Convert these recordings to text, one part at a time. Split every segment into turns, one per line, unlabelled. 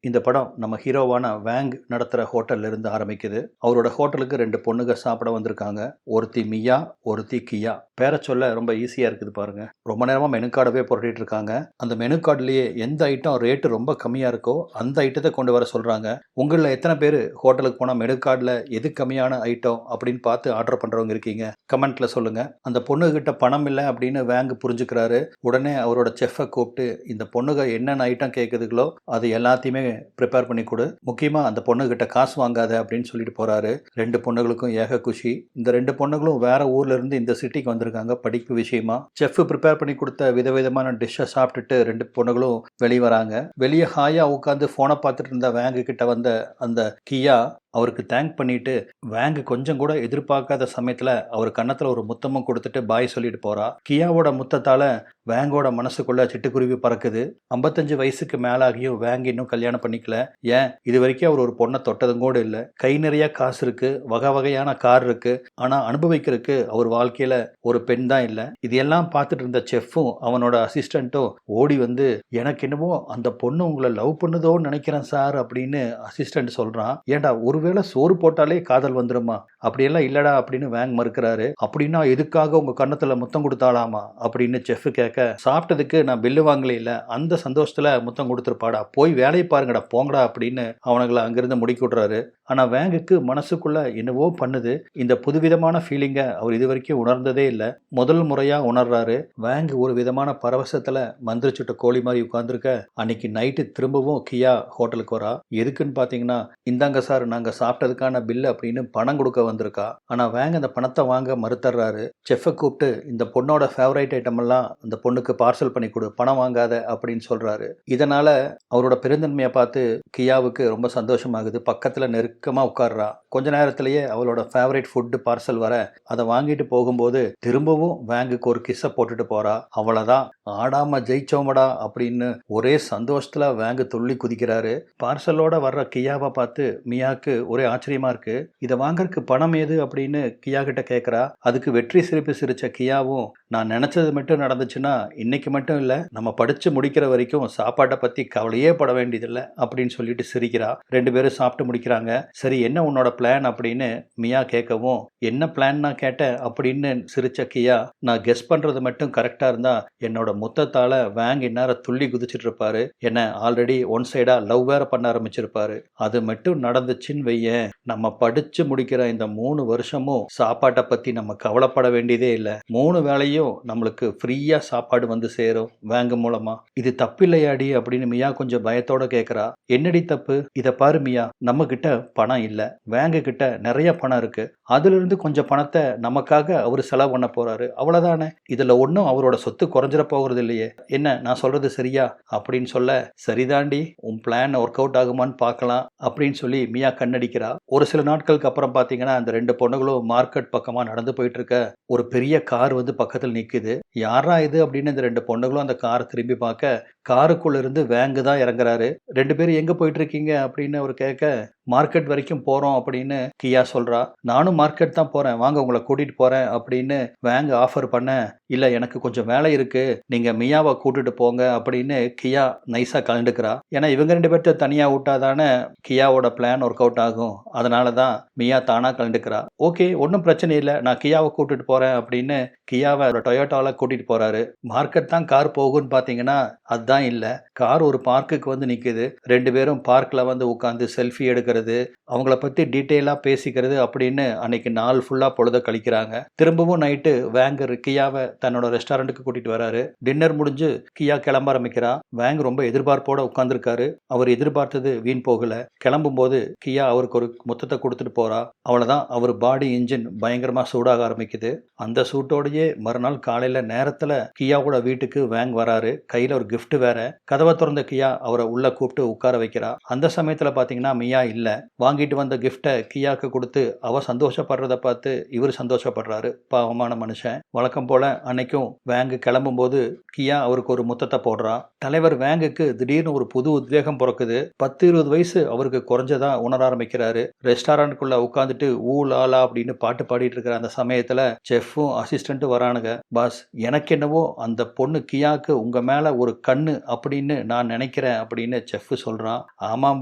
இந்த படம் நம்ம ஹீரோவான வேங் நடத்துகிற ஹோட்டல்ல இருந்து ஆரம்பிக்குது. அவரோட ஹோட்டலுக்கு 2 பொண்ணுங்க சாப்பிட வந்திருக்காங்க. ஒருத்தி மியா, ஒருத்தி கியா. பேரை சொல்ல ரொம்ப ஈஸியாக இருக்குது பாருங்க. ரொம்ப நேரமாக மெனு கார்டவே புரட்டிட்டு இருக்காங்க. அந்த மெனு கார்டுலேயே எந்த ஐட்டம் ரேட்டு ரொம்ப கம்மியாக இருக்கோ அந்த ஐட்டத்தை கொண்டு வர சொல்கிறாங்க. உங்களில் எத்தனை பேர் ஹோட்டலுக்கு போனால் மெனு கார்டில் எது கம்மியான ஐட்டம் அப்படின்னு பார்த்து ஆர்டர் பண்ணுறவங்க இருக்கீங்க? கமெண்ட்டில் சொல்லுங்கள். அந்த பொண்ணுகிட்ட பணம் இல்லை அப்படின்னு வேங் புரிஞ்சுக்கிறாரு. உடனே அவரோட செஃப்பை கூப்பிட்டு இந்த பொண்ணுங்க என்னென்ன ஐட்டம் கேட்குதுங்களோ அது எல்லாத்தையுமே ப்ரிப்பேர் பண்ணி கொடு, முக்கியமாக அந்த பொண்ணுகிட்ட காசு வாங்காத அப்படின்னு சொல்லிட்டு போகிறாரு. 2 பொண்ணுகளுக்கும் ஏக குஷி. இந்த 2 பொண்ணுகளும் வேற ஊர்ல இருந்து இந்த சிட்டிக்கு வந்திருக்காங்க படிப்பு விஷயமா. செஃப் ப்ரிப்பேர் பண்ணி கொடுத்த விதவிதமான டிஷ்ஷை சாப்பிட்டுட்டு 2 பொண்ணுகளும் வெளியே வராங்க. வெளியே ஹாயா உட்காந்து ஃபோனை பார்த்துட்டு இருந்த வேங்கு கிட்ட வந்த அந்த கியா அவருக்கு தேங்க் பண்ணிட்டு வேங்கு கொஞ்சம் கூட எதிர்பார்க்காத சமயத்தில் அவர் கன்னத்தில் ஒரு முத்தமும் கொடுத்துட்டு பாய் சொல்லிட்டு போறா. கியாவோட முத்தத்தால வேங்கோட மனசுக்குள்ள சிட்டுக்குருவி பறக்குது. 55 வயசுக்கு மேலாகியும் வேங் இன்னும் கல்யாணம் பண்ணிக்கல. ஏன் இது வரைக்கும் அவர் ஒரு பொண்ணை தொட்டதும் கூட இல்லை. கை நிறைய காசு இருக்கு, வகை வகையான கார் இருக்கு, ஆனா அனுபவிக்கிறதுக்கு அவர் வாழ்க்கையில ஒரு பெண் தான் இல்லை. இதெல்லாம் பார்த்துட்டு இருந்த செஃப்பும் அவனோட அசிஸ்டண்ட்டும் ஓடி வந்து எனக்கு என்னமோ அந்த பொண்ணு உங்களை லவ் பண்ணுதோன்னு நினைக்கிறேன் சார் அப்படின்னு அசிஸ்டன்ட் சொல்றான். ஏண்டா ஒருவேளை சோறு போட்டாலே காதல் வந்துருமா? அப்படியெல்லாம் இல்லடா அப்படின்னு வேங் மறுக்கிறாரு. அப்படின்னா எதுக்காக உங்க கன்னத்துல முத்தம் கொடுத்தாலாமா அப்படின்னு செஃப் கேட்க, சாப்பிட்டதுக்கு நான் பில்லு வாங்கல இல்ல, அந்த சந்தோஷத்துல முத்தம் கொடுத்துருப்பாடா, போய் வேலையை பாருங்கடா போங்கடா அப்படின்னு அவனுங்களை அங்கிருந்து முடிக்க விடுறாரு. ஆனா வேங்குக்கு மனசுக்குள்ள என்னவோ பண்ணுது. இந்த புதுவிதமான ஃபீலிங்க அவர் இது வரைக்கும் உணர்ந்ததே இல்லை. முதல் முறையா உணர்றாரு. வேங் ஒரு விதமான பரவசத்துல மந்திரிச்சுட்ட கோழி மாதிரி உட்கார்ந்துருக்க. அன்னைக்கு நைட்டு திரும்பவும் கியா ஹோட்டலுக்கு வரா. எதுக்குன்னு பாத்தீங்கன்னா, இந்தாங்க சார் நாங்க சாப்பிட்டதுக்கான பில் அப்படின்னு பணம் கொடுக்க வந்திருக்கா. ஆனா வேங் அந்த பணத்தை வாங்க மறுத்தர்றாரு. செஃப்பை கூப்பிட்டு இந்த பொண்ணோட ஃபேவரைட் ஐட்டம் எல்லாம் அந்த பொண்ணுக்கு பார்சல் பண்ணி கொடு, பணம் வாங்காத அப்படின்னு சொல்றாரு. இதனால அவரோட பெருந்தன்மையை பார்த்து கியாவுக்கு ரொம்ப சந்தோஷமாகுது. பக்கத்துல நெருக்கமா உட்கார்றா. கொஞ்ச நேரத்திலேயே அவளோட ஃபேவரைட் ஃபுட்டு பார்சல் வர அதை வாங்கிட்டு போகும்போது திரும்பவும் வேங்குக்கு ஒரு கிஸ்ஸை போட்டுட்டு போறா. அவ்வளவுதான், ஆடாம ஜெயிச்சோமடா அப்படின்னு ஒரே சந்தோஷத்துல வேங்கு துள்ளி குதிக்கிறாரு. பார்சலோட வர்ற கியாவை பார்த்து மியாக்கு ஒரே ஆச்சரியமா இருக்கு. இதை வாங்கறதுக்கு பணம் ஏது அப்படின்னு கியா கிட்ட கேட்கறா. அதுக்கு வெற்றி சிரிப்பு சிரிச்ச கியாவும், நான் நினைச்சது மட்டும் நடந்துச்சுன்னா இன்னைக்கு மட்டும் இல்ல, நம்ம படிச்சு முடிக்கிற வரைக்கும் சாப்பாட்டை பத்தி கவலையே பட வேண்டியதில்லை அப்படின்னு சொல்லிட்டு சிரிக்கிறா. 2 பேரும் சாப்பிட்டு முடிக்கிறாங்க. சரி என்ன உன்னோட பிளான் அப்படின்னு மியா கேட்கவும், என்ன பிளான் நான் கேட்டேன் அப்படின்னு சிரிச்ச கியா, நான் கெஸ் பண்றது மட்டும் கரெக்டா இருந்தா என்னோட முத்தத்தால வேங் இந்நேரம் துள்ளி குதிச்சுட்டு இருப்பாரு, என்ன ஆல்ரெடி ஒன் சைடா லவ் வேற பண்ண ஆரம்பிச்சிருப்பாரு. அது மட்டும் நடந்துச்சுன்னு வையேன், நம்ம படிச்சு முடிக்கிற இந்த 3 வருஷமும் சாப்பாட்டை பத்தி நம்ம கவலைப்பட வேண்டியதே இல்லை. 3 வேளையும் நம்மளுக்கு ஃப்ரீயா சாப்பாடு வந்து சேரும் வேங்கு மூலமா. இது தப்பில்லையாடி அப்படின்னு மியா கொஞ்சம் பயத்தோட கேட்கறா. என்னடி தப்பு? இத பாரு மியா, நம்ம கிட்ட பணம் இல்ல, வேங்கு கிட்ட நிறைய பணம் இருக்கு. அதுல இருந்து கொஞ்சம் பணத்தை நமக்காக அவரு செலவு பண்ண போறாரு, அவ்வளவுதானே. இதுல ஒன்னும் அவரோட சொத்து குறைஞ்சிட போகிறது இல்லையே. என்ன நான் சொல்றது சரியா அப்படின்னு சொல்ல, சரிதாண்டி, உன் பிளான் ஒர்க் அவுட் ஆகுமான்னு பார்க்கலாம் அப்படின்னு சொல்லி மியா கண்ணடிக்கிறா. ஒரு சில நாட்களுக்கு அப்புறம் பாத்தீங்கன்னா அந்த 2 பொண்ணுகளும் மார்க்கெட் பக்கமா நடந்து போயிட்டு இருக்க. ஒரு பெரிய கார் வந்து பக்கத்தில் நிக்குது. யாரா இது அப்படின்னு இந்த 2 பொண்ணுகளும் அந்த காரை திரும்பி பார்க்க, காருக்குள்ள இருந்து வேங்கு தான் இறங்குறாரு. 2 பேரும் எங்க போயிட்டு இருக்கீங்க அப்படின்னு அவர் கேட்க, மார்க்கெட் வரைக்கும் போறோம் அப்படின்னு கியா சொல்றா. நானும் மார்க்கெட் தான் போறேன், வாங்க உங்களை கூட்டிட்டு போறேன் அப்படின்னு வேங் ஆஃபர் பண்ண, இல்ல எனக்கு கொஞ்சம் வேலை இருக்கு, நீங்க மியாவை கூட்டிட்டு போங்க அப்படின்னு கியா நைஸா கலந்துக்கிறா. ஏன்னா இவங்க 2 பேர்த்த தனியா விட்டாதானே கியாவோட பிளான் ஒர்க் அவுட் ஆகும். அதனாலதான் மியா தானா கலந்துக்கிறா. ஓகே ஒன்றும் பிரச்சனை இல்லை, நான் கியாவை கூட்டிட்டு போறேன் அப்படின்னு கியாவை டொயோட்டால கூட்டிட்டு போறாரு. மார்க்கெட் தான் கார் போகும்னு பாத்தீங்கன்னா அதுதான் இல்ல. கார் ஒரு பார்க்குக்கு வந்து நிக்குது. 2 பேரும் பார்க்ல வந்து உட்காந்து செல்ஃபி எடுக்கிறது, அவங்கள பத்தி டீட்டெயிலா பேசிக்கிறது அப்படின்னு அன்னைக்கு நாள் ஃபுல்லா பொழுத கழிக்கிறாங்க. திரும்பவும் நைட்டு வேங் கியாவை தன்னோட ரெஸ்டாரண்ட்டுக்கு கூட்டிட்டு வராரு. டின்னர் முடிஞ்சு கியா கிளம்ப ஆரம்பிக்கிறா. வேங் ரொம்ப எதிர்பார்ப்போட உட்கார்ந்துருக்காரு. அவர் எதிர்பார்த்தது வீண் போகல. கிளம்பும் போது கியா அவருக்கு ஒரு முத்தத்தை கொடுத்துட்டு போறா. அவ்வளவுதான், அவர் பாடி இன்ஜின் பயங்கரமா சூடாக ஆரம்பிக்குது. அந்த சூட்டோடையே மறுநாள் காலையில நேரத்துல கியாவோட வீட்டுக்கு வேங் வராரு. கையில ஒரு கிஃப்ட் வேற. கதவை திறந்த கியா அவரை உள்ள கூப்பிட்டு உட்கார வைக்கிறா. அந்த சமயத்துல பாத்தீங்கன்னா மியா இல்ல. வாங்கிட்டு வந்த கிஃப்டை கியாக்கு கொடுத்து அவ சந்தோஷப்படுறத பார்த்து இவர் சந்தோஷப்படுறாரு. பாவமான மனுஷன். வழக்கம் போல அன்னைக்கும் வேங்கு கிளம்பும்போது கியா அவருக்கு ஒரு முத்தத்தை போடுறா. தலைவர் வேங்குக்கு திடீர்னு ஒரு புது உத்வேகம் பிறக்குது. 10-20 வயசு அவருக்கு குறைஞ்சதா உணர ஆரம்பிக்கிறாரு. ரெஸ்டாரண்ட்குள்ள உட்காந்துட்டு ஊ லாலா அப்படின்னு பாட்டு பாடிட்டு இருக்கிற அந்த சமயத்துல செஃப்பும் அசிஸ்டண்ட்டும் வரானுங்க. பாஸ், எனக்கு என்னவோ அந்த பொண்ணு கியாக்கு உங்க மேல ஒரு கண்ணு அப்படின்னு நான் நினைக்கிறேன் அப்படின்னு செஃப் சொல்றான். ஆமாம்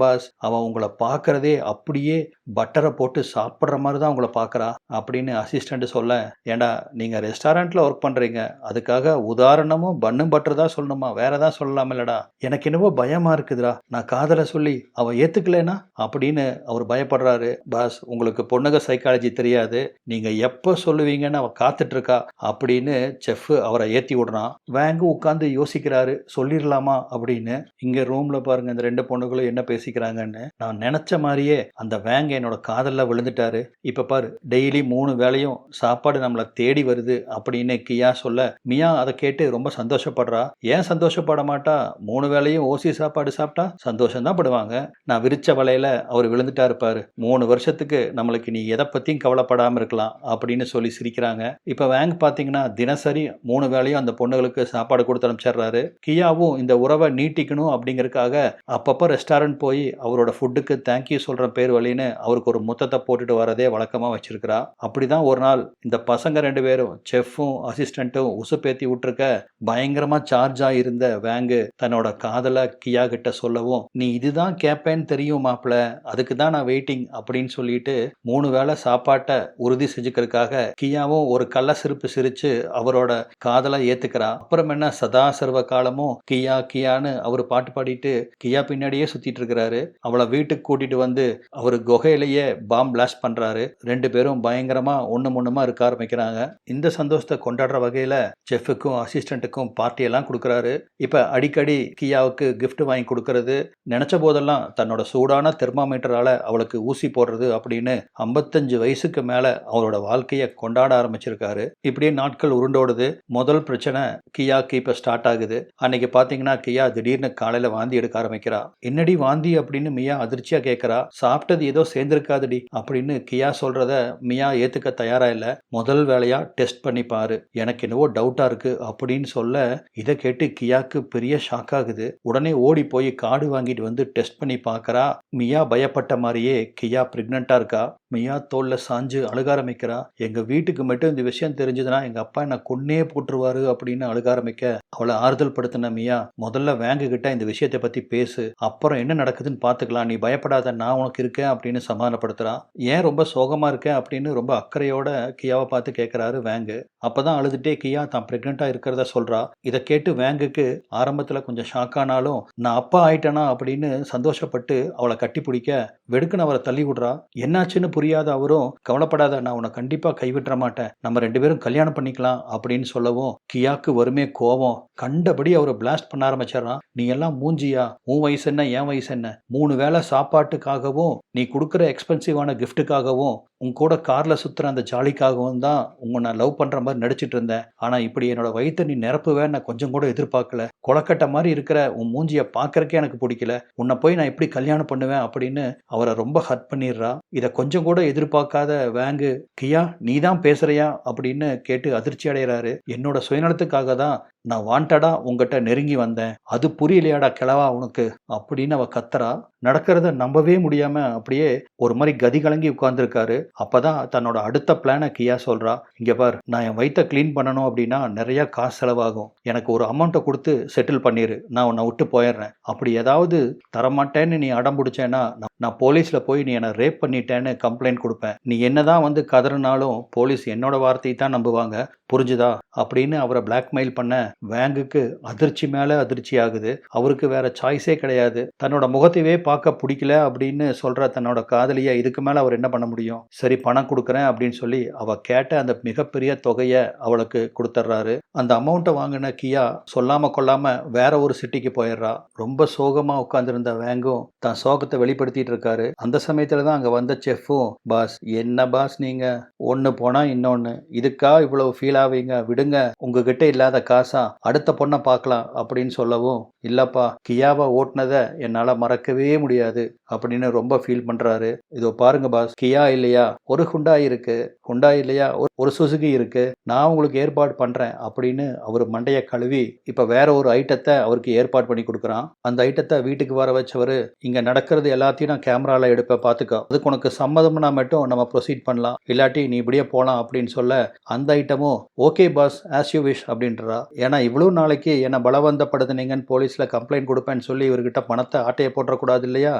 பாஸ், அவன் உங்களை பார்க்கறதே அப்படியே பட்டரை போட்டு சாப்பிட்ற மாதிரி தான் உங்களை பார்க்கறா அப்படின்னு அசிஸ்டண்ட் சொல்ல, ஏண்டா நீங்க ரெஸ்டாரண்ட்ல ஒர்க் பண்றீங்க, அதுக்காக உதாரணமும் பன்னும் பட்டர் தான் சொல்லணுமா, வேற ஏதாவது சொல்லலாம் இல்லடா? எனக்கு என்னவோ பயமா இருக்குதுடா, நான் காதலை சொல்லி அவ ஏத்துக்கலனா அப்படின்னு அவர் பயப்படுறாரு. பாஸ், உங்களுக்கு பொண்ணுங்க சைக்காலஜி தெரியாது, நீங்க எப்ப சொல்லுவீங்கன்னு அவ காத்துட்டு இருக்கா அப்படின்னு செஃப் அவரை ஏத்தி விடுறான். வேங்கு உட்கார்ந்து யோசிக்கிறாரு, சொல்லிடலாமா அப்படின்னு. இங்க ரூம்ல பாருங்க இந்த 2 பொண்ணுகளும் என்ன பேசிக்கிறாங்கன்னு. நான் நினைச்ச மாதிரியே அந்த வேங்க என்னோட காதல்ல விழுந்துட்டாரு. இப்ப பாரு, டெய்லி 3 வேளையும் சாப்பாடு நம்மளை தேடி வருது அப்படின்னு கியா சொல்ல, மியா அதை கேட்டு ரொம்ப சந்தோஷப்படுறா. ஏன் சந்தோஷப்பட மாட்டா? 3 வேளையும் ஓசி சாப்பாடு சாப்பிட்டா சந்தோஷம் தான் படுவாங்க. நான் விரிச்ச வலையில அவர் விழுந்துட்டா இருப்பாரு. 3 வருஷத்துக்கு நம்மளுக்கு நீ எதை பத்தியும் கவலைப்படாம இருக்கலாம் அப்படின்னு சொல்லி சிரிக்கிறாங்க. இப்ப வேங் பாத்தீங்கன்னா தினசரி 3 வேளையும் அந்த பொண்ணுகளுக்கு சாப்பாடு கொடுத்து அனுப்பிச்சிடுறாரு. கியாவும் இந்த உறவை நீட்டிக்கணும் அப்படிங்கறதுக்காக அப்பப்ப ரெஸ்டாரண்ட் போய் அவரோட ஃபுட்டுக்கு தேங்க்யூ சொல்ற பேர் வழின்னு அவருக்கு ஒரு முத்தத்தை போட்டுட்டு வரதே வழக்கமா வச்சிருக்கிறா. அப்படிதான் ஒரு நாள் இந்த பசங்க 2 பேரும் செஃப்பும் அசிஸ்டண்ட்டும் உசுப்பேத்தி விட்டுருக்க பயங்கரமா சார்ஜா இருந்த வேங்கு தன்னோட காதலை கியா கிட்ட சொல்லவும், நீ இதுதான் கேப்பேன்னு தெரியும் மாப்பிள, அதுக்கு தான் நான் வெயிட்டிங் அப்படின்னு சொல்லிட்டு 3 வேளை சாப்பாட்டை உறுதி செஞ்சுக்கிறதுக்காக கியாவும் ஒரு கள்ள சிரிப்பு சிரிச்சு அவரோட காதலை ஏத்துக்கிறா. அப்புறம் என்ன, சதா சர்வ காலமும் கியா கியான்னு அவர் பாட்டு பாடிட்டு கியா பின்னாடியே சுத்திட்டு இருக்கிறாரு. அவளை வீட்டுக்கு கூட்டிட்டு வந்து அவர் குகையிலேயே பாம் பிளாஸ்ட் பண்றாரு. 2 பேரும் பயங்கரமா ஒண்ணுமா இருக்க ஆரம்பிக்கிறாங்க. இந்த சந்தோஷத்தை கொண்டாடுற வகையில செஃப்புக்கும் அசிஸ்டண்ட்டுக்கும் பார்ட்டி எல்லாம் கொடுக்கறாரு. இப்ப அடிக்கடி கியாவுக்கு கிஃப்ட் வாங்கி கொடுக்கறது, நினைச்ச போதெல்லாம் தன்னோட சூடான தெர்மாமீட்டரால அவளுக்கு ஊசி போடுறது அப்படின்னு 55 வயசுக்கு மேல அவரோட வாழ்க்கையை கொண்டாட ஆரம்பிச்சிருக்காரு. இப்படியே நாட்கள் உருண்டோடுது. முதல் பிரச்சனை கியாக்கு இப்ப ஸ்டார்ட் ஆகுது. அன்னைக்கு பாத்தீங்கன்னா கியா திடீர்னு காலையில வாந்தி எடுக்க ஆரம்பிக்கிறா. என்னடி வாந்தி அப்படின்னு மியா அதிர்ச்சியா கேட்கறா. சாப்பிட்டது ஏதோ சேர்ந்திருக்காதுடி அப்படின்னு கியா சொல்றத மியா ஏத்துக்க தயாரா இல்ல. முதல் வேலையா டெஸ்ட் பண்ணி பாரு, எனக்கு என்னவோ டவுட்டா இருக்கு அப்படின்னு சொல்ல, இதை கேட்டு கியாக்கு பெரிய ஷாக் ஆகுது. உடனே ஓடி போய் கார்டு வாங்கிட்டு வந்து டெஸ்ட் பண்ணி பார்க்கறா. மியா பயப்பட்ட மாதிரியே கியா பிரெக்னண்டா இருக்கா. மியா தோல்ல சாஞ்சு அழுக ஆரம்பிக்கிறா. எங்க வீட்டுக்கு மட்டும் இந்த விஷயம் தெரிஞ்சதுன்னா எங்க அப்பா என்ன கொன்னே போட்டுருவாரு அப்படின்னு அழுக ஆரம்பிக்க, அவளை ஆறுதல் படுத்தின மியா, முதல்ல வேங்கு கிட்ட இந்த விஷயத்தை பத்தி பேசு, அப்புறம் என்ன நடக்குதுன்னு பாத்துக்கலாம், நீ பயப்படாத, நான் உனக்கு இருக்கேன் அப்படின்னு சமாதானப்படுத்துறா. ஏன் ரொம்ப சோகமா இருக்கேன் அப்படின்னு ரொம்ப அக்கறையோட கியாவை பார்த்து கேட்கிறாரு வேங்கு. அப்பதான் அழுதுட்டே கியா தான் பிரெக்னண்டா இருக்கிறத சொல்றா. இதை கேட்டு வேங்குக்கு ஆரம்பத்துல கொஞ்சம் ஷாக் ஆனாலும் நான் அப்பா ஆயிட்டேனா அப்படின்னு சந்தோஷப்பட்டு அவளை கட்டி பிடிக்க, வெடுக்குன்னு அவரை தள்ளி விடுறா. என்னாச்சுன்னு புரியாத அவரும், கவலைப்படாத, நான் உன்னை கண்டிப்பா கைவிட்டுற மாட்டேன், நம்ம 2 பேரும் கல்யாணம் பண்ணிக்கலாம் அப்படின்னு சொல்லவும், கியாக்கு வருமே கோபம், கண்டபடி அவரை பிளாஸ்ட் பண்ண ஆரம்பிச்சிடறான். நீ எல்லாம் மூஞ்சியா, உன் வயசு என்ன என் வயசு என்ன, 3 வேளை சாப்பாட்டுக்காகவும் நீ கொடுக்குற எக்ஸ்பென்சிவான கிஃப்ட்டுக்காகவும் உன் கூட கார்ல சுத்துற அந்த ஜாலிக்காகவும் தான் உங்க நான் லவ் பண்ற மாதிரி நடிச்சிட்டு இருந்தேன். ஆனா இப்படி என்னோட வயித்தை நீ நிரப்புவேன்னு நான் கொஞ்சம் கூட எதிர்பார்க்கல. கொலக்கட்டை மாதிரி இருக்கிற உன் மூஞ்சிய பாக்குறக்கே எனக்கு பிடிக்கல. உன்னை போய் நான் எப்படி கல்யாணம் பண்ணுவேன் அப்படின்னு அவரை ரொம்ப ஹர்ட் பண்ணிடுறா. இதை கொஞ்சம் கூட எதிர்பார்க்காத வேங்கு, கியா நீ தான் பேசுறியா அப்படின்னு கேட்டு அதிர்ச்சி அடைகிறாரு. என்னோட சுயநலத்துக்காக தான் நான் வாண்டடா உங்ககிட்ட நெருங்கி வந்தேன், அது புரியலையாடா கிழவா உனக்கு அப்படின்னு அவ கத்துறா. நடக்கிறத நம்பவே முடியாம அப்படியே ஒரு மாதிரி கதி கலங்கி உட்கார்ந்துருக்காரு. அப்பதான் தன்னோட அடுத்த பிளானை கியா சொல்றா. இங்க பார், நான் என் வயித்தை கிளீன் பண்ணணும் அப்படின்னா நிறைய காசு செலவாகும், எனக்கு ஒரு அமௌண்ட்டை கொடுத்து செட்டில் பண்ணிரு, நான் உன்னை விட்டு போயிடுறேன். அப்படி ஏதாவது தரமாட்டேன்னு நீ அடம் பிடிச்சேன்னா நான் போலீஸ்ல போய் நீ என்னை ரேப் பண்ணிட்டேன்னு கம்ப்ளைண்ட் கொடுப்பேன். நீ என்னதான் வந்து கதறினாலும் போலீஸ் என்னோட வார்த்தையை தான் நம்புவாங்க, புரிஞ்சுதா அப்படின்னு அவரை பிளாக்மெயில் பண்ண வேங்குக்கு அதிர்ச்சி மேல அதிர்ச்சி ஆகுது. அவருக்கு வேற சாய்ஸே கிடையாது. தன்னோட முகத்தையே பார்க்க பிடிக்கல அப்படின்னு சொல்ற தன்னோட காதலியை இதுக்கு மேல அவர் என்ன பண்ண முடியும்? சரி பணம் கொடுக்குறேன் அப்படின்னு சொல்லி அவ கேட்ட அந்த மிகப்பெரிய தொகையை அவளுக்கு கொடுத்துட்றாரு. அந்த அமௌண்ட்டை வாங்கின கியா சொல்லாம கொள்ளாம வேற ஒரு சிட்டிக்கு போயிடுறா. ரொம்ப சோகமா உட்கார்ந்திருந்த வேங்கும் தான் சோகத்தை வெளிப்படுத்திட்டு பண்ணிட்டு இருக்காரு. அந்த சமயத்துல தான் அங்க வந்த செஃப்பும், பாஸ் என்ன பாஸ் நீங்க ஒண்ணு போனா இன்னொன்னு, இதுக்கா இவ்வளவு ஃபீல் ஆவீங்க, விடுங்க, உங்ககிட்ட இல்லாத காசா, அடுத்த பொண்ணை பார்க்கலாம் அப்படின்னு சொல்லவும், இல்லப்பா கியாவை ஓட்டுனத என்னால மறக்கவே முடியாது அப்படின்னு ரொம்ப ஃபீல் பண்றாரு. இதோ பாருங்க பாஸ், கியா இல்லையா ஒரு ஹுண்டாய் இருக்கு, ஹுண்டாய் இல்லையா ஒரு சுசுகி இருக்கு, நான் உங்களுக்கு ஏற்பாடு பண்றேன் அப்படின்னு அவர் மண்டைய கழுவி இப்ப வேற ஒரு ஐட்டத்தை அவருக்கு ஏற்பாடு பண்ணி கொடுக்குறான். அந்த ஐட்டத்தை வீட்டுக்கு வர வச்சவரு, இங்க நடக்கிறது எல்லாத்தையும் நான் கேமரால எடுப்ப பாத்துக்கோ, அதுக்கு உனக்கு சம்மதம்னா மட்டும் நம்ம ப்ரொசீட் பண்ணலாம், இல்லாட்டி நீ இப்படியே போலாம் அப்படின்னு சொல்ல, அந்த ஐட்டமும் okay boss as you wish அப்படின்றா. ஏன்னா இவ்வளவு நாளைக்கு என்ன பலவந்தப்படுத்துனீங்கன்னு போலீஸ்ல கம்ப்ளைண்ட் கொடுப்பேன்னு சொல்லி இவர்கிட்ட பணத்தை ஆட்டையை போட்டுறக்கூடாது இல்லையா,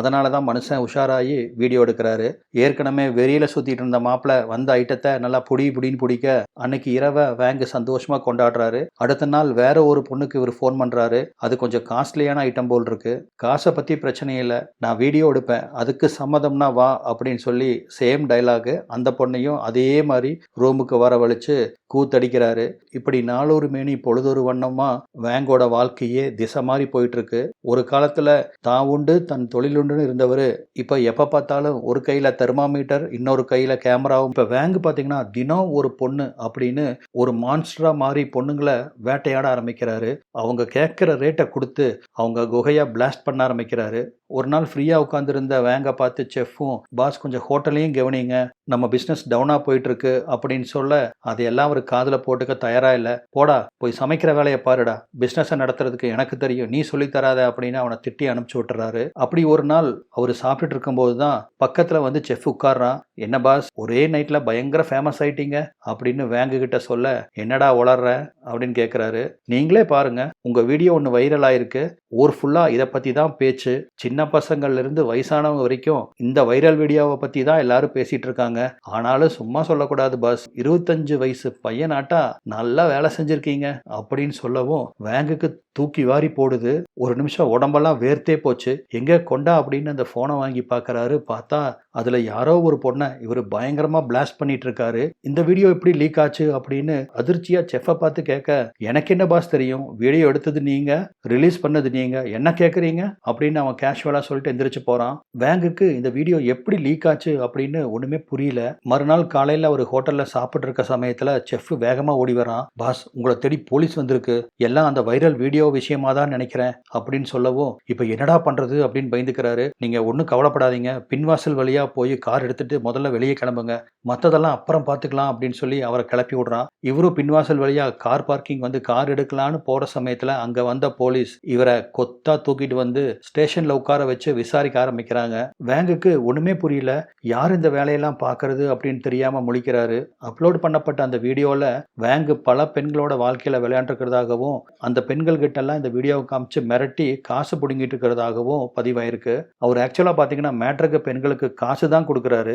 அதனாலதான் மனுஷன் உஷாராகி வீடியோ எடுக்கிறாரு. ஏற்கனவே வெறியில சுத்திட்டு இருந்த மாப்பிள்ள வந்த ஐட்டத்தை நல்லா புடின்னு பிடிக்க அன்னைக்கு இரவை வேங்கு சந்தோஷமா கொண்டாடுறாரு. அடுத்த நாள் வேற ஒரு பொண்ணுக்கு இவர் ஃபோன் பண்றாரு. அது கொஞ்சம் காஸ்ட்லியான ஐட்டம் போல் இருக்கு, காசை பத்தி பிரச்சனை இல்லை, நான் வீடியோ எடுப்பேன், அதுக்கு சம்மதம்னா வா அப்படின்னு சொல்லி சேம் டைலாக் அந்த பொண்ணையும் அதே மாதிரி ரூமுக்கு வரவழைச்சு கூத்தடிக்கிறாரு. இப்படி நாளொரு மேனி பொழுதொரு வண்ணமா வேங்கோட வாழ்க்கையே திசை மாதிரி போயிட்டு இருக்கு. ஒரு காலத்துல தான் உண்டு தன் தொழிலுண்டுன்னு இருந்தவர் இப்ப எப்ப பார்த்தாலும் ஒரு கையில தெர்மாமீட்டர் இன்னொரு கையில கேமராவும். இப்ப வேங்கு பாத்தீங்கன்னா தினம் ஒரு பொண்ணு அப்படின்னு ஒரு மான்ஸ்டரா மாறி பொண்ணுங்களை வேட்டையாட ஆரம்பிக்கிறாரு. அவங்க கேட்கிற ரேட்டை கொடுத்து அவங்க குகையா பிளாஸ்ட் பண்ண ஆரம்பிக்கிறாரு. ஒரு நாள் ஃப்ரீயா உட்காந்துருந்த வேங்க பார்த்து செஃப்பும், பாஸ் கொஞ்சம் ஹோட்டலையும் கவனிங்க, நம்ம பிசினஸ் டவுனா போயிட்டு இருக்கு அப்படின்னு சொல்ல, அதையெல்லாம் அவர் காதுல போட்டுக்க தயாரா இல்ல. போடா போய் சமைக்கிற வேலையை பாருடா, பிசினஸ் நடத்துறதுக்கு எனக்கு தெரியும், நீ சொல்லி தராத அப்படின்னு அவனை திட்டி அனுப்பிச்சு விட்டுறாரு. அப்படி ஒரு நாள் அவர் சாப்பிட்டுட்டு இருக்கும்போது தான் பக்கத்துல வந்து செஃப் உட்கார்றான். என்ன பாஸ் ஒரே நைட்ல பயங்கர ஃபேமஸ் ஆயிட்டீங்க அப்படின்னு வேங்கு கிட்ட சொல்ல, என்னடா உளர்ற அப்படின்னு கேட்கிறாரு. நீங்களே பாருங்க, உங்க வீடியோ ஒன்று வைரல் ஆயிருக்கு, ஊர் ஃபுல்லா இதை பத்தி தான் பேச்சு, சின்ன பசங்கள்ல இருந்து வயசானவங்க வரைக்கும் இந்த வைரல் வீடியோவை பத்தி தான் எல்லாரும் பேசிட்டு இருக்காங்க. ஆனாலும் சும்மா சொல்லக்கூடாது பாஸ், 25 வயசு பையனாட்டா நல்லா வேலை செஞ்சிருக்கீங்க அப்படின்னு சொல்லவும் வேங்குக்கு தூக்கி வாரி போடுது. ஒரு நிமிஷம் உடம்பெல்லாம் வேர்த்தே போச்சு. எங்க கொண்டா அப்படின்னு அந்த போனை வாங்கி பார்க்கறாரு. பார்த்தா அதுல யாரோ ஒரு பொண்ணை இவர் பயங்கரமா பிளாஸ்ட் பண்ணிட்டு இருக்காரு. இந்த வீடியோ எப்படி லீக் ஆச்சு அப்படின்னு அதிர்ச்சியா செஃப்பை பார்த்து கேட்க, எனக்கு என்ன பாஸ் தெரியும், வீடியோ எடுத்தது நீங்க, ரிலீஸ் பண்ணது நீங்க, என்ன கேட்குறீங்க அப்படின்னு அவன் கேஷுவலா சொல்லிட்டு எந்திரிச்சு போறான். வேங்குக்கு இந்த வீடியோ எப்படி லீக் ஆச்சு அப்படின்னு ஒண்ணுமே புரியல. மறுநாள் காலையில ஒரு ஹோட்டல்ல சாப்பிட்டு இருக்க சமயத்துல செஃப் வேகமா ஓடி வரான். பாஸ் உங்களை தேடி போலீஸ் வந்திருக்கு, எல்லாம் அந்த வைரல் வீடியோ விஷயமா தான் நினைக்கிறேன் அப்படின்னு சொல்லவும், இப்ப என்னடா பண்றது அப்படின்னு பயந்துக்கிறாரு. நீங்க ஒன்னும் கவலைப்படாதீங்க, பின்வாசல் வழியா போய் கார் எடுத்துட்டு முதல்ல வெளியே கிளம்புங்க, மத்ததெல்லாம் அப்புறம் பார்த்துக்கலாம் அப்படின்னு சொல்லி அவரை கிளப்பி விடுறான். இவரும் பின்வாசல் வழியா கார் பார்க்கிங் வந்து கார் எடுக்கலான்னு போற சமயத்துல அங்க வந்த போலீஸ் இவரை கொத்தா தூக்கிட்டு வந்து ஸ்டேஷன்ல உட்கார வச்சு விசாரிக்க ஆரம்பிக்கிறாங்க. வேங்குக்கு ஒண்ணுமே புரியல, யார் இந்த வேலையெல்லாம் பாக்குறது அப்படின்னு தெரியாம முழிக்கிறாரு. அப்லோட் பண்ணப்பட்ட அந்த வீடியோல வேங்கு பல பெண்களோட வாழ்க்கையில விளையாண்டுருக்கிறதாகவும் அந்த பெண்கள் கிட்ட எல்லாம் இந்த வீடியோவை காமிச்சு மிரட்டி காசு பிடுங்கிட்டு இருக்கிறதாகவும் பதிவாயிருக்கு. அவர் ஆக்சுவலா பாத்தீங்கன்னா மேட்ருக்கு பெண்களுக்கு காசு தான் கொடுக்குறாரு.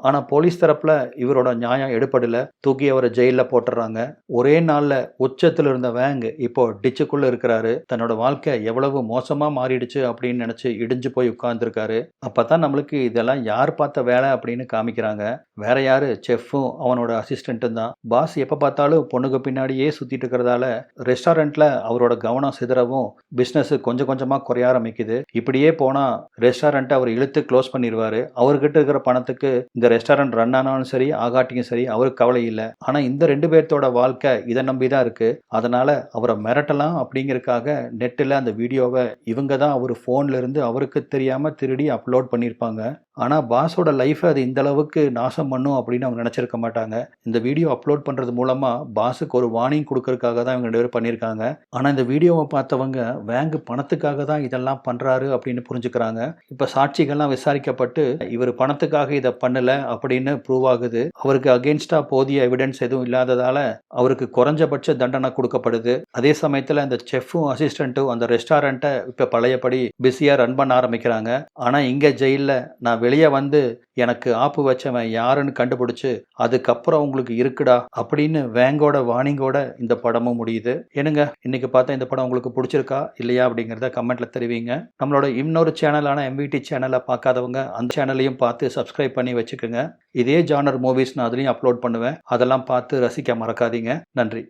ஆனா போலீஸ் தரப்புல இவரோட நியாயம் எடுபடல, தூக்கி அவரை ஜெயில போட்டுறாங்க. ஒரே நாள்ல உச்சத்துல இருந்த வேங் இப்போ டிச்சுக்குள்ள இருக்கிறாரு. தன்னோட வாழ்க்கை எவ்வளவு மோசமா மாறிடுச்சு அப்படின்னு நினைச்சு இடிஞ்சு போய் உட்கார்ந்துருக்காரு. அப்பதான் நம்மளுக்கு இதெல்லாம் யார் பார்த்த வேலை அப்படின்னு காமிக்கிறாங்க. வேற யாரு, செஃப்பும் அவனோட அசிஸ்டன்ட்டும் தான். பாஸ் எப்ப பார்த்தாலும் பொண்ணுக்கு பின்னாடியே சுத்திட்டு இருக்கிறதால ரெஸ்டாரண்ட்ல அவரோட கவனம் சிதறவும் பிசினஸ் கொஞ்சம் கொஞ்சமா குறைய ஆரம்பிக்குது. இப்படியே போனா ரெஸ்டாரண்ட் அவர் இழுத்து க்ளோஸ் பண்ணிடுவாரு. அவர்கிட்ட இருக்கிற பணத்துக்கு இந்த ரெஸ்டாரண்ட் ரன் ஆனாலும் சரி ஆகாட்டியும் சரி அவருக்கு கவலை இல்லை. ஆனா இந்த ரெண்டு பேர்த்தோட வாழ்க்கை இதை நம்பிதான் இருக்கு. அதனால அவரை மிரட்டலாம் அப்படிங்கறதுக்காக நெட்டில் அந்த வீடியோவை இவங்க தான் அவர் போன்ல இருந்து அவருக்கு தெரியாம திருடி அப்லோட் பண்ணியிருப்பாங்க. ஆனா பாஸோட லைஃபை அது இந்த அளவுக்கு நாசம் பண்ணும் அப்படின்னு அவங்க நினைச்சிருக்க மாட்டாங்க. இந்த வீடியோ அப்லோட் பண்றது மூலமா பாஸுக்கு ஒரு வார்னிங் கொடுக்கறதுக்காக தான் இவங்க 2 பேரும் பண்ணியிருக்காங்க. ஆனா இந்த வீடியோவை பார்த்தவங்க வேங்கு பணத்துக்காக தான் இதெல்லாம் பண்றாரு அப்படின்னு புரிஞ்சுக்கிறாங்க. இப்ப சாட்சிகள்லாம் விசாரிக்கப்பட்டு இவர் பணத்துக்காக இதை பண்ணல அப்படின்னு ப்ரூவ் ஆகுது. அவருக்கு அகெயின்ஸ்டா போதிய எவிடன்ஸ் எதுவும் இல்லாததால அவருக்கு குறைஞ்சபட்ச தண்டனை கொடுக்கப்படுது. அதே சமயத்துல அந்த செஃப்பும் அசிஸ்டன்ட்டும் அந்த ரெஸ்டாரண்ட்டை இப்ப பழையபடி பிஸியா ரன் பண்ண ஆரம்பிக்கிறாங்க. ஆனா இங்க ஜெயில நான் வெளியே வந்து எனக்கு ஆப்பு வச்சவன் யாருன்னு கண்டுபிடிச்சு அதுக்கப்புறம் உங்களுக்கு இருக்குடா அப்படின்னு வேங்கோட வார்னிங்கோட இந்த படமும் முடியுது. என்னங்க இன்னைக்கு பார்த்தா இந்த படம் உங்களுக்கு பிடிச்சிருக்கா இல்லையா அப்படிங்கிறத கமெண்ட்ல தெரிவிங்க. நம்மளோட இன்னொரு சேனலான MVT சேனலை பார்க்காதவங்க அந்த சேனலையும் பார்த்து சப்ஸ்கிரைப் பண்ணி வச்சுக்கோங்க. இதே ஜானர் மூவிஸ் நான் அதுலயும் அப்லோட் பண்ணுவேன், அதெல்லாம் பார்த்து ரசிக்க மறக்காதீங்க. நன்றி.